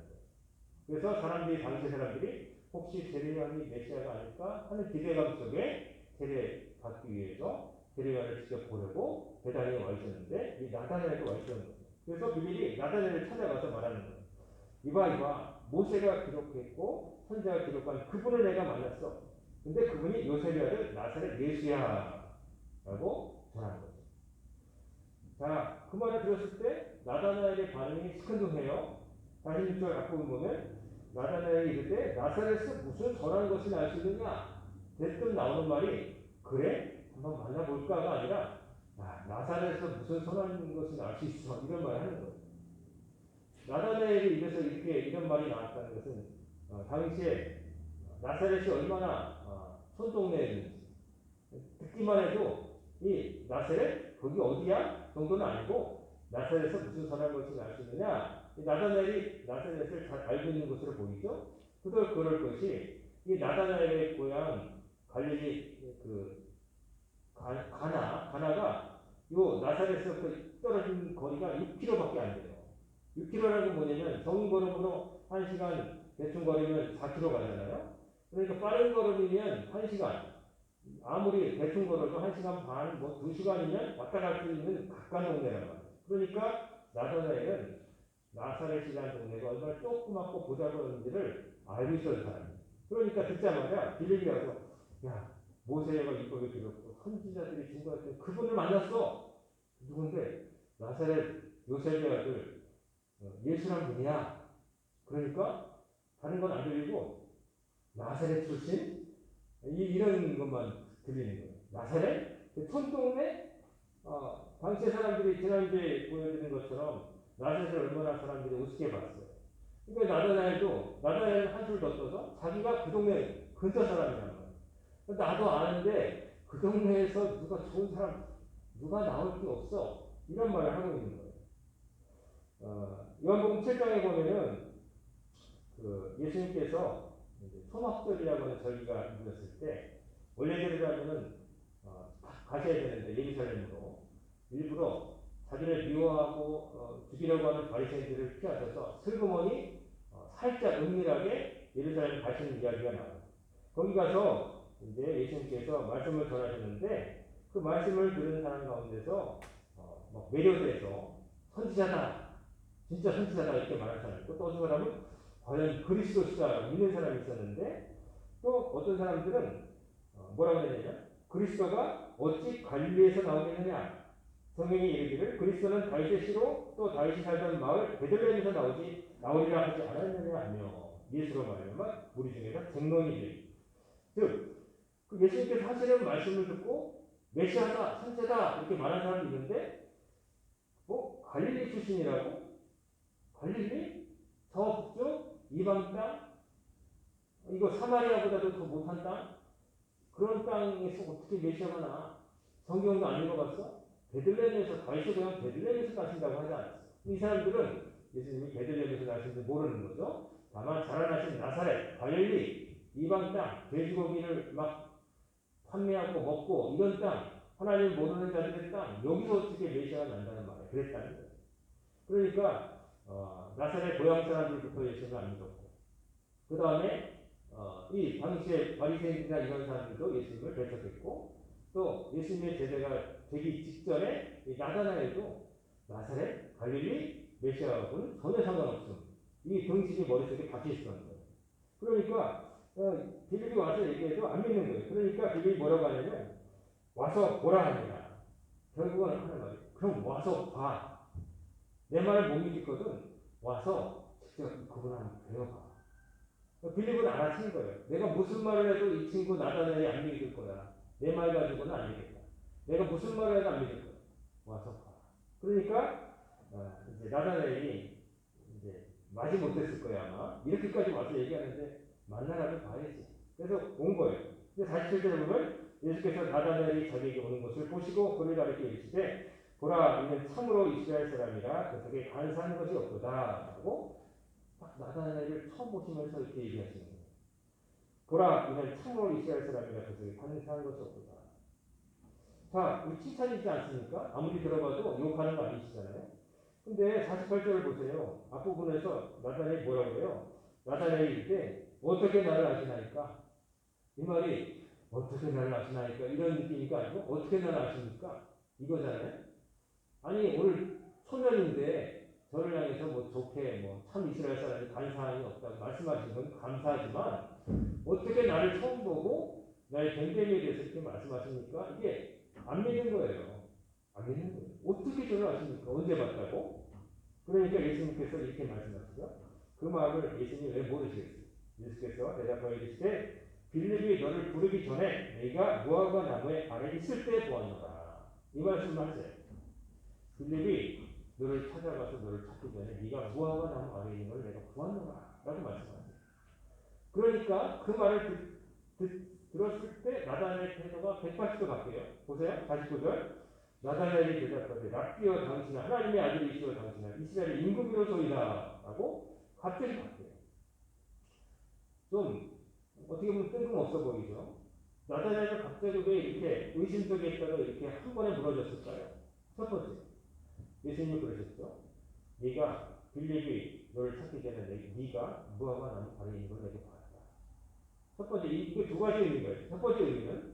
그래서 당시 사람들이 혹시 세례 요한이 메시아가 아닐까 하는 기대감 속에 세례 받기 위해서 세례 요한을 직접 보려고 베다니에 와 있었는데 이 나다나엘도 와 있었는 거예요. 그래서 빌립이 나다나엘을 찾아가서 말하는 거예요. 이봐 모세가 기록했고 선지자가 기록한 그분을 내가 만났어. 근데 그분이 요셉의 아들 나사렛 예수야 라고 전하는 거죠. 자, 그 말을 들었을 때 나다나엘의 반응이 시큰둥해요. 46절 앞부분 보면 나다나엘이 이럴 때 나사렛에서 무슨 선한 것이 날 수 있느냐? 대뜸 나오는 말이 그래? 한번 만나볼까가 아니라 나사렛에서 무슨 선한 것이 날 수 있어? 이런 말을 하는 거예요. 나다나엘이 입에서 이렇게 이런 말이 나왔다는 것은 당시에 나사렛이 얼마나 손동네였는지 듣기만 해도 이 나사렛 거기 어디야 정도는 아니고 나사렛에서 무슨 선한 것이 날 수 있느냐 나다나엘이 나사렛을 잘 알고 있는 것으로 보이죠. 그럴 것이 이 나다나엘의 고향 갈릴리 그 가나가 요 나사렛에서 떨어진 거리가 6km밖에 안 돼요. 6km라는 건 뭐냐면 정걸음으로 1시간 대충 걸으면 4km 가잖아요. 그러니까 빠른 걸음이면 1시간, 아무리 대충 걸어도 1시간 반, 뭐 2시간이면 왔다 갈 수 있는 가까운 동네란 말이에요. 그러니까 나사렛은 나사렛이라는 동네가 얼마나 조그맣고 보잘것없는지를 알고 있었던 사람이에요. 그러니까 듣자마자 빌립이 와서 야 모세가 이법을 들었고 선지자들이 증거했던 그분을 만났어. 누군데? 나사렛 요셉의 아들 예수란 분이야. 그러니까 다른 건 안 들리고 나사렛 출신 이런 것만 들리는 거예요. 나사렛 그 촌동네 당시 사람들이 지난주에 보여드린 것처럼 나사렛을 얼마나 사람들이 우습게 봤어요. 그러니까 나다나엘은 한술 더 떠서 자기가 그 동네 근처 사람이란 말이에요. 나도 아는데 그 동네에서 누가 좋은 사람 누가 나올 게 없어. 이런 말을 하고 있는 거예요. 요한복음 7장에 보면은 그 예수님께서 초막절이라고 하는 절기가 있었을 때 원래대로라면은 가셔야 되는데 예루살렘으로 일부러 자기를 미워하고 죽이려고 하는 바리새인들을 피하셔서 슬그머니 살짝 은밀하게 예루살렘 가시는 이야기가 나와요. 거기 가서 이제 예수님께서 말씀을 전하셨는데 그 말씀을 들은 사람 가운데서 막 매료돼서 선지자다, 진짜 선지자다 이렇게 말하는 사람이 있고 또 어떤 사람은 과연 그리스도시다라고 믿는 사람이 있었는데 또 어떤 사람들은 뭐라고 했냐면 그리스도가 어찌 갈릴리에서 나오겠느냐 성경이 이르기를 그리스도는 다윗의 씨로 또 다윗이 살던 마을 베들레헴에서 나오리라 하지 않았느냐 하며 예수로 말하면 우리 중에서 쟁론이 되 즉, 그 예수님께서 하시는 말씀을 듣고 메시아다, 선지자다 이렇게 말하는 사람이 있는데 갈릴리 출신이라고? 갈릴리? 저 북쪽? 이방 땅? 이거 사마리아보다도 더 못한 땅? 그런 땅에서 어떻게 메시아가 나? 성경도 안 읽어봤어? 베들레헴에서 다윗의 고향 베들레헴에서 나신다고 하지 않았어. 이 사람들은 예수님이 베들레헴에서 나신지 모르는 거죠. 다만 자라나신 나사렛, 갈릴리, 이방 땅, 돼지고기를 막 판매하고 먹고 이런 땅, 하나님을 모르는 자들의 땅, 여기서 어떻게 메시아가 난다는 말이에요. 그랬다는 거예요. 그러니까 나사렛 고향 사람들부터 예수님을 안 믿었고 그 다음에 이 당시에 바리새인이나 이런 사람들도 예수님을 배척했고 또 예수님의 제자가 되기 직전에 이 나다나엘도 나사렛, 갈릴리, 메시아하고는 전혀 상관없음. 이 등식이 머릿속에 박혀 있었던 거예요. 그러니까 빌립이 와서 얘기해도 안 믿는 거예요. 그러니까 빌립이 뭐라고 하냐면 와서 보라 합니다. 결국은 하는 말이에요. 그럼 와서 봐. 내 말을 못 믿거든. 와서 직접 그분 한번 배워봐. 빌립은 알아챈 거예요. 내가 무슨 말을 해도 이 친구 나다나엘이 안 믿을 거야. 내 말 가지고는 안 믿겠다. 내가 무슨 말을 해도 안 믿을 거야. 와서 봐. 그러니까 이제 나다나엘이 이제 마지 못했을 거야 아마. 이렇게까지 와서 얘기하는데 만나라도 봐야지. 그래서 온 거예요. 근데 47절에 보면 예수께서 나다나엘이 자기에게 오는 것을 보시고 그를 가리켜 이르시되 보라 이는 참으로 이스라엘 사람이라 그 속에 간사한 것이 없도다 라고 딱 나다나엘을 처음 보시면서 이렇게 얘기하시는 거예요. 보라 이는 참으로 이스라엘 사람이라 그 속에 간사한 것이 없도다. 자, 우리 칭찬이지 않습니까? 아무리 들어봐도 욕하는 거 아니시잖아요. 근데 48절을 보세요. 앞부분에서 나다나엘이 뭐라고 그래요? 나다나엘이 이때 어떻게 나를 아시나이까? 이 말이 어떻게 나를 아시나이까? 이런 느낌이니까 아니고 어떻게 나를 아십니까? 이거잖아요. 아니 오늘 초면인데 저를 향해서 뭐 좋게 뭐 참 이스라엘 사람이 간사함이 없다고 말씀하시는 건 감사하지만 어떻게 나를 처음 보고 나의 뱀뱀에 대해서 이렇게 말씀하십니까? 이게 안 믿는 거예요. 안 믿는 거예요. 어떻게 저를 아십니까? 언제 봤다고? 그러니까 예수님께서 이렇게 말씀하시죠. 그 마음을 예수님이 왜 모르시겠어요? 예수께서 대답하여 이르시되 빌립이 너를 부르기 전에 네가 무화과 나무에 아래 있을 때 보았노라. 이 말씀을 하세요. 빌립이 너를 찾아가서 너를 찾기 전에 네가 무화과 나무 아래에 있는 걸 내가 보았노라 라고 말씀하세요. 그러니까 그 말을 들었을 때 나다나엘의 태도가 180도 바뀌어요. 보세요. 49절. 나다나엘이 대답하되 랍비여 당신은 하나님의 아들이시여 당신은 이스라엘의 임금이로소이다 라고 갑자기 바뀌어요. 좀 어떻게 보면 뜬금없어 보이죠. 나다나엘은 갑자기 왜 이렇게 의심 속에 있다가 이렇게 한 번에 무너졌을까요? 첫 번째, 예수님이 그러셨죠. 네가 빌립이 너를 찾기 전에 네가 무화과 나무 아래에 있는 걸 내게 봤다. 첫 번째, 이게 두 가지 의미가 있어요. 첫 번째 의미는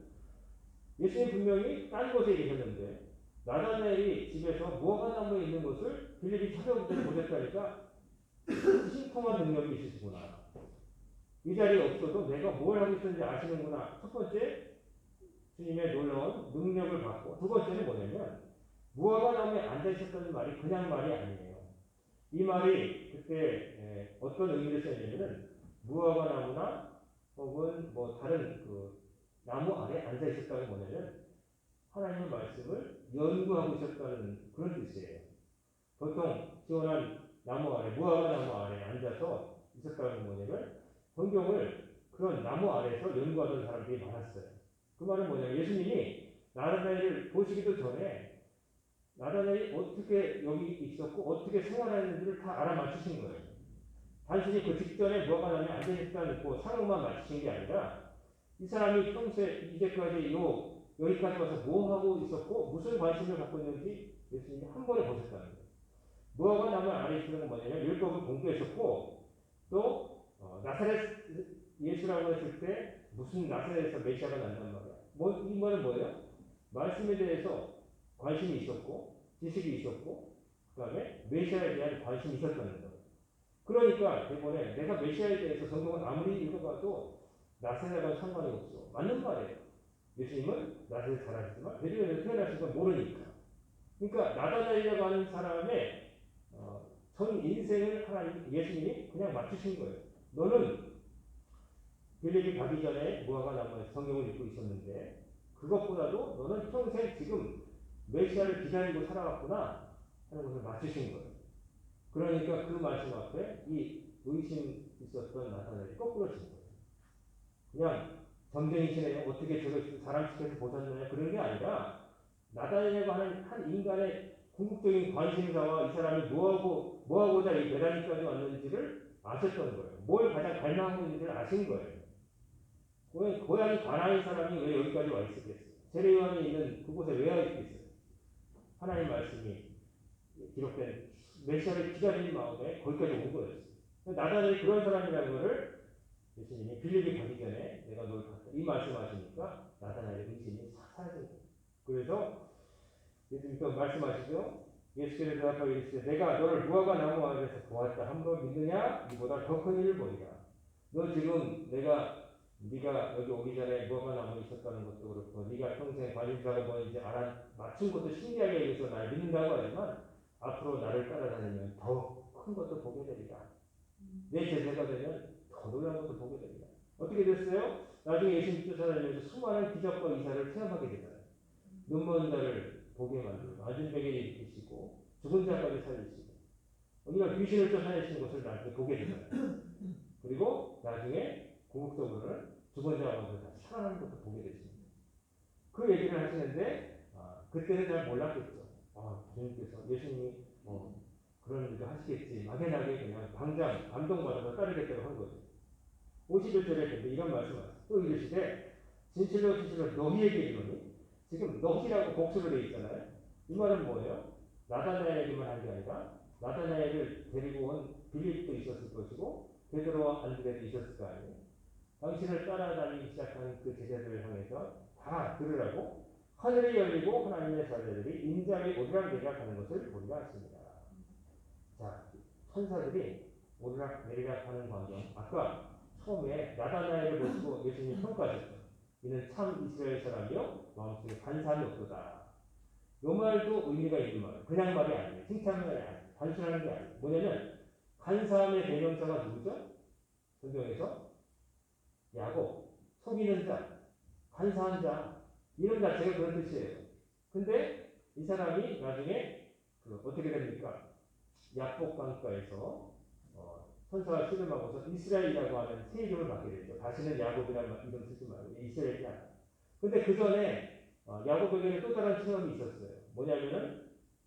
예수님 분명히 딴 곳에 계셨는데 나다나엘이 집에서 무화과 나무에 있는 것을 빌립이 찾아오기 전에 보셨다니까 신통한 능력이 있으시구나. 이 자리에 없어도 내가 뭘 하고 있었는지 아시는구나. 첫 번째, 주님의 놀라운 능력을 받고, 두 번째는 뭐냐면 무화과 나무에 앉아 있었다는 말이 그냥 말이 아니에요. 이 말이 그때 어떤 의미를 쓰냐면은 무화과 나무나 혹은 뭐 다른 그 나무 아래 앉아 있었다는 뭐냐면 하나님의 말씀을 연구하고 있었다는 그런 뜻이에요. 보통 시원한 나무 아래, 무화과 나무 아래 앉아서 있었다는 뭐냐면 성경을 그런 나무 아래에서 연구하던 사람들이 많았어요. 그 말은 뭐냐면 예수님이 나다나엘을 보시기도 전에 나다나엘이 어떻게 여기 있었고 어떻게 생활하는지를 다 알아맞추신 거예요. 단순히 그 직전에 무화과 나무에 앉아있다는 그 상황만 맞추신 게 아니라 이 사람이 평소에 이제까지 여기까지 와서 뭐 하고 있었고 무슨 관심을 갖고 있는지 예수님이 한 번에 보셨다는 거예요. 무화과 나무 아래 있는 건 뭐냐면 율법을 공부했었고 또 나사렛 예수라고 했을 때 무슨 나사렛에서 메시아가 난단 말이야. 이 말은 뭐예요? 말씀에 대해서 관심이 있었고 지식이 있었고 그 다음에 메시아에 대한 관심이 있었다는 거예요. 그러니까 대본에 내가 메시아에 대해서 성경을 아무리 읽어봐도 나사렛과는 상관이 없어. 맞는 말이에요. 예수님은 나사렛 잘 아시지만 베들레헴에서 태어나신 건 모르니까. 그러니까 나다나엘이라고 하는 사람의 전 인생을 하나님 예수님이 그냥 맞추신 거예요. 너는 빌립이 가기 전에 무화과 나무에서 성경을 읽고 있었는데 그것보다도 너는 평생 지금 메시아를 기다리고 살아왔구나 하는 것을 맞추신 거예요. 그러니까 그 말씀 앞에 이 의심 있었던 나타나엘이 거꾸로 진 거예요. 그냥 점쟁이시네요. 어떻게 저걸 사람 시켜서 보셨나요? 그런 게 아니라 나다나엘이라고 하는 한 인간의 궁극적인 관심사와 이 사람이 뭐하고자 이 대단히까지 왔는지를 아셨던 거예요. 뭘 가장 갈망하고 있는지를 아신 거예요. 고향이 가나안인 사람이 왜 여기까지 와 있었겠어요? 세례요한이 있는 그곳에 왜 와 있겠어요? 하나님 말씀이 기록된 메시아를 기다리는 마음에 거기까지 온 거였어요. 나다나엘이 그런 사람이라는 것을 예수님이 빌립이 가기 전에 내가 널 봤다. 이 말씀하시니까 나다나엘의 의심이 사라진 거예요. 그래서 예수님께서 말씀하시죠. 예수께서 대답하여 이르시되 내가 너를 무화과 나무 아래에서 보았다. 한번 믿느냐? 이보다 더 큰 일을 보리라. 너 지금 네가 여기 오기 전에 무화과 나무에 있었다는 것도 그렇고 네가 평생 관심사가 뭐인지 맞춘 것도 신기하게 여기서 날 믿는다고 하지만 앞으로 나를 따라다니면 더 큰 것도 보게 되리라. 내 제자가 되면 더 놀라운 것도 보게 되리라. 어떻게 됐어요? 나중에 예수님 쫓아다니면서 수많은 기적과 이사를 체험하게 되잖아요. 눈먼 자를 보게 만들고 아진 베개를 일으키시고 죽은 자까지 살리시고 우리가 귀신을 쫓아내시는 것을 나중에 보게 되잖아요. 그리고 나중에 궁극적으로는 죽은 자와 다시 살아나는 것도 보게 되십니다. 그 얘기를 하시는데 그때는 잘 몰랐겠죠. 주님께서 예수님이 그런 일도 하시겠지. 막연하게 그냥 당장 감동받아서 따르겠다고 한 거죠. 51절에 이런 말씀을 또 이르시되 진실로 진실로 너희에게 이르노니 지금 너희라고 복수로 되어 있잖아요. 이 말은 뭐예요? 나다나엘에게만 한 게 아니라 나다나엘을 데리고 온 빌립도 있었을 것이고 베드로와 안드레도 있었을 거 아니에요. 당신을 따라다니기 시작한 그 제자들을 향해서 다 들으라고 하늘이 열리고 하나님의 자녀들이 인자의 오르락내리락 하는 것을 보리라 했습니다. 자, 천사들이 오르락내리락 하는 광경. 아까 처음에 나다나엘을 보시고 예수님이 평가하셨죠. 이는 참 이스라엘 사람이요 마음속에 간사함이 없도다. 이 말도 의미가 있는 말. 그냥 말이 아니에요. 칭찬 말이 아니에요. 단순한 게 아니에요. 뭐냐면 간사함의 대명사가 누구죠? 성경에서 야곱, 속이는 자, 간사한 자 이런 자체가 그런 뜻이에요. 근데 이 사람이 나중에 어떻게 됩니까? 야복 강가에서 선사가 씨름하고서 이스라엘이라고 하는 새 이름을 받게 되죠. 다시는 야곱이라는 이름 쓰지 말고 이스라엘이 아니라. 근데 그 전에 야곱에게는 또 다른 체험이 있었어요. 뭐냐면은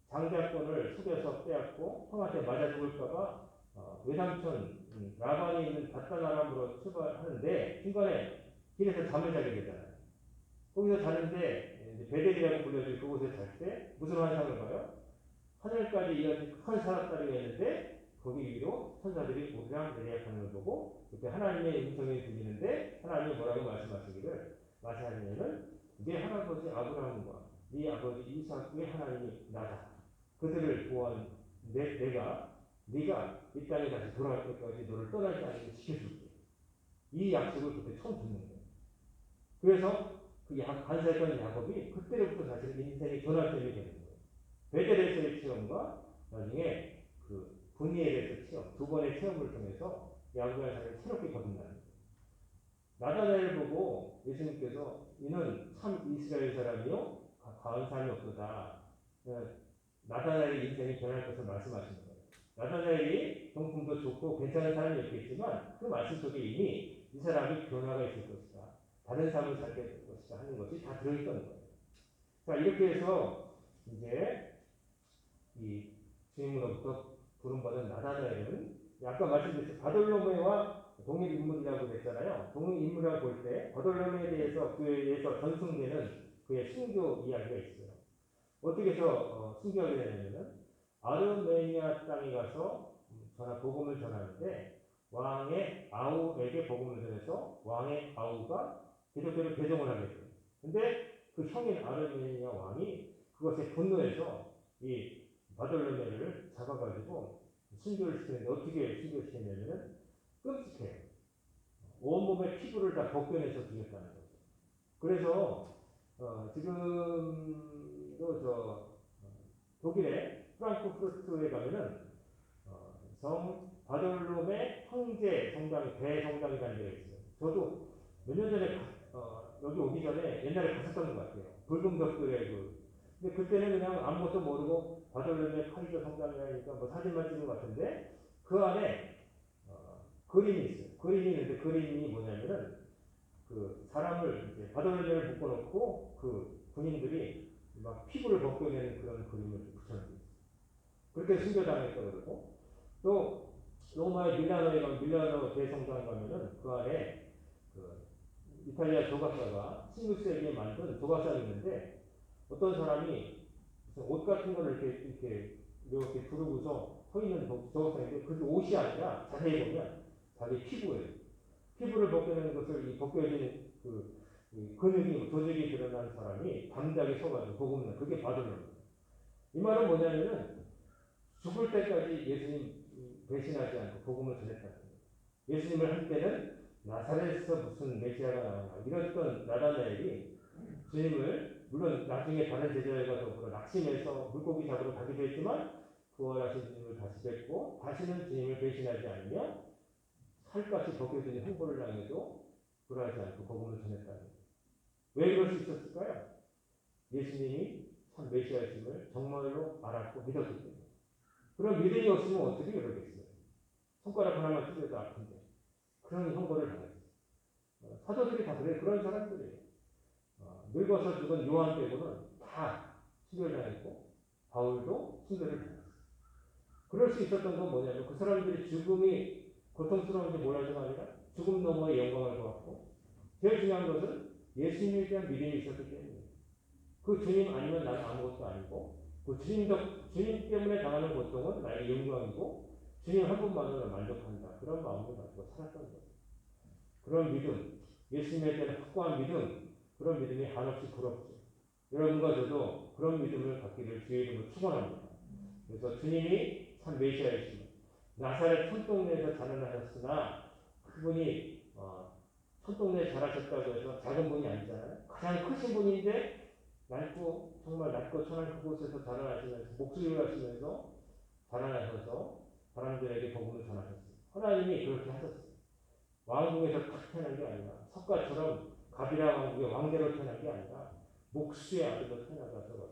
장자권을 속여서 빼앗고 형한테 맞아 죽을까봐 외삼촌 라반이 있는 바다나람으로 출발하는데 중간에 길에서 잠을 자게 되잖아요. 거기서 자는데 베델이라고 불려질 그곳에 잘 때 무슨 환상을 봐요? 하늘까지 이어진 큰 사람다리가 있는데 거기 위로 천사들이 오르락 내리락 하는 걸 보고 그때 하나님의 음성이 들리는데 하나님이 뭐라고 말씀하시기를 마시아니는 네 할아버지 아브라함과 네 아버지 이삭의 하나님이 나다. 그들을 보호한 내가 네가 이 땅에 다시 돌아올 때까지 너를 떠나지 않게 지켜줄게. 이 약속을 그때 처음 듣는 거예요. 그래서 그 간사했던 야곱이 그때부터 사실 인생의 전환점이 되는 거예요. 베델에서의 체험과 나중에 그 분이엘에서 체험, 두 번의 체험을 통해서 야곱의 삶을 새롭게 거듭나는 거예요. 나다나엘을 보고 예수님께서 이는 참 이스라엘 사람이요 과한 사람이 없도다. 나다나엘의 인생이 변할 것을 말씀하시는 거예요. 나다나엘이 성품도 좋고 괜찮은 사람이었겠지만 그 말씀 속에 이미 이 사람이 변화가 있을 것이다. 다른 삶을 살게 될 것이다 하는 것이 다 들어있던 거예요. 자, 이렇게 해서 이제 이 주님으로부터 부름받은 나다나엘은 아까 말씀드렸듯이 바돌로메와 동일 인물이라고 그랬잖아요. 동일 인물이라고 볼 때 바돌로메에 대해서 그에 대해서 전승되는 그의 순교 이야기가 있어요. 어떻게 해서 순교하게 되냐면은 아르메니아 땅에 가서 복음을 전하는데 왕의 아우에게 복음을 전해서 왕의 아우가 기독교를 개종을 하게 돼요. 근데 그 형인 아르메니아 왕이 그것에 분노해서 이 바돌로메를 잡아가지고 순교를 시키는데 어떻게 순교시켰냐면은 끔찍해요. 온몸의 피부를 다 벗겨내서 죽였다는 거죠. 그래서 지금도 독일의 프랑크푸르트에 가면은 성 바돌롬의 형제 성당 대성당이라는 데가 있어요. 저도 몇 년 전에 여기 오기 전에 옛날에 갔었던 것 같아요. 붉은 벽돌의 근데 그때는 그냥 아무것도 모르고 바돌롬의 카이저 성당이라니까 뭐 사진만 찍은 것 같은데 그 안에 그림이 있어요. 그림이 있는데 그림이 뭐냐면은 그 사람을 이제 바돌롬을 묶어놓고 그 군인들이 막 피부를 벗겨내는 그런 그림을 붙여놓은 그렇게 순교당했다고 그러고 또 로마의 밀라노에 가면 밀라노 대성당 가면은 그 안에 그 이탈리아 조각가가 16세기에 만든 조각상이 있는데 어떤 사람이 무슨 옷 같은 거를 이렇게 두르고서 서 있는 조각상인데 그게 옷이 아니라 자세히 보면 자기 피부예요. 피부를 벗겨내는 것을 이 벗겨진 근육이 조직이 드러난 사람이 담대하게 서가지고 복음을 그게 바돌로메. 이 말은 뭐냐면은 죽을 때까지 예수님 배신하지 않고 복음을 전했다는 거예요. 예수님을 할 때는 나사렛에서 무슨 메시아가 나오나 이랬던 나다나엘이 주님을 물론 나중에 다른 제자들과 더불어 낙심해서 물고기 잡으러 가기도 했지만 부활하신 주님을 다시 뵙고 다시는 주님을 배신하지 않으며 살갗이 벗겨진 홍보를 당해도 불하지 않고 복음을 전했다는 거예요. 왜 그럴 수 있었을까요? 예수님이 참 메시아이심을 정말로 알았고 믿었기 때문에. 그런 믿음이 없으면 어떻게 그러겠어요? 손가락 하나만 찔려도 아픈데. 그런 형벌을 당했어요. 사도들이 다 그런 사람들이에요. 늙어서 죽은 요한 빼고는 다 순교당했고 바울도 순교를 당했어요. 그럴 수 있었던 건 뭐냐면 그 사람들이 죽음이 고통스러운지 몰라서가 아니라 죽음 너머의 영광을 보았고 제일 중요한 것은 예수님에 대한 믿음이 있었기 때문에 그 주님 아니면 나는 아무것도 아니고 그 주님 때문에 당하는 고통은 나의 영광이고 주님 한 분만으로 만족한다. 그런 마음을 가지고 살았던 거예요. 그런 믿음, 예수님에 대한 확고한 믿음, 그런 믿음이 한없이 부럽죠. 여러분과 저도 그런 믿음을 갖기를 주의 이름으로 축원합니다. 그래서 주님이 참 메시아이시며 나사렛 촌동네에서 자라나셨으나 그분이 촌동네에 자라셨다고 해서 작은 분이 아니잖아요. 가장 크신 분인데 낮고 정말 낮고 천한 그곳에서 자라나시면서 목소리를 하시면서 자라나셔서 사람들에게 복음을 전하셨어요. 하나님이 그렇게 하셨어요. 왕궁에서 탁 태어난 게 아니라 석가처럼 가비라 왕국의 왕대로 태어난 게 아니라 목수의 아들로 태어나셔서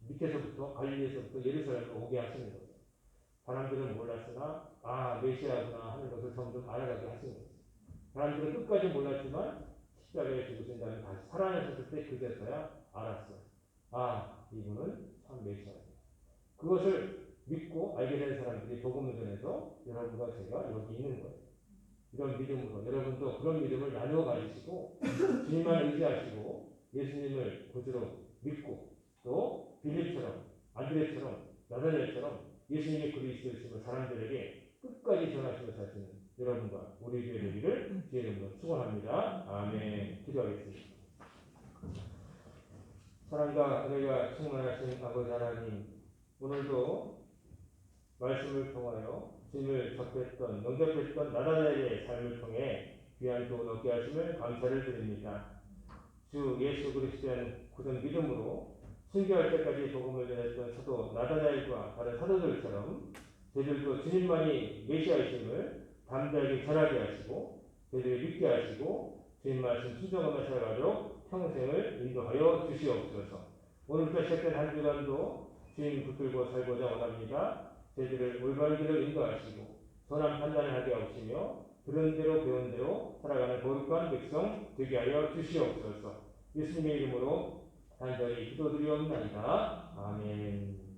밑에서부터 갈릴리에서부터 예루살렘으로 오게 하시는 거죠. 사람들은 몰랐으나 메시아구나 하는 것을 점점 알아가게 하시는 거죠. 사람들은 끝까지 몰랐지만 십자가에 죽으신 다음에 다시 살아나셨을 때 그제서야 알았어요. 이분은 참 메시아다. 그것을 믿고 알게 된 사람들이 복음을 전해서 여러분과 제가 여기 있는 거예요. 이런 믿음으로 여러분도 그런 믿음을 나누어 가지시고 주님만 의지하시고 예수님을 구주로 믿고 또 빌립처럼 안드레처럼 나다니엘처럼 예수님의 그리스도이심을 사람들에게 끝까지 전하시며 사시는 여러분과 우리 교회 되기를 주의 이름으로 축원합니다. 아멘. 기도하겠습니다. 사랑과 은혜가 충만하신 아버지 하나님, 오늘도 말씀을 통하여 주님을 접했던 영접했던 나다나엘의 삶을 통해 귀한 교훈 얻게 하심을 감사를 드립니다. 주 예수 그리스도의 굳은 믿음으로 순교할 때까지 복음을 전했던 사도 나다나엘과 다른 사도들처럼 저희들도 주님만이 메시아이심을 담대하게 전하게 하시고 저희들을 믿게 하시고 주님 말씀 순종하며 살아가도록 평생을 인도하여 주시옵소서. 오늘부터 시작된 한 주간도 주님 붙들고 살고자 원합니다. 저희들을 올바른 길을 인도하시고 선한 판단을 하게 하시며 들은 대로 배운 대로 살아가는 거룩한 백성 되게 하여 주시옵소서. 예수님의 이름으로 간절히 기도드리옵나이다. 아멘.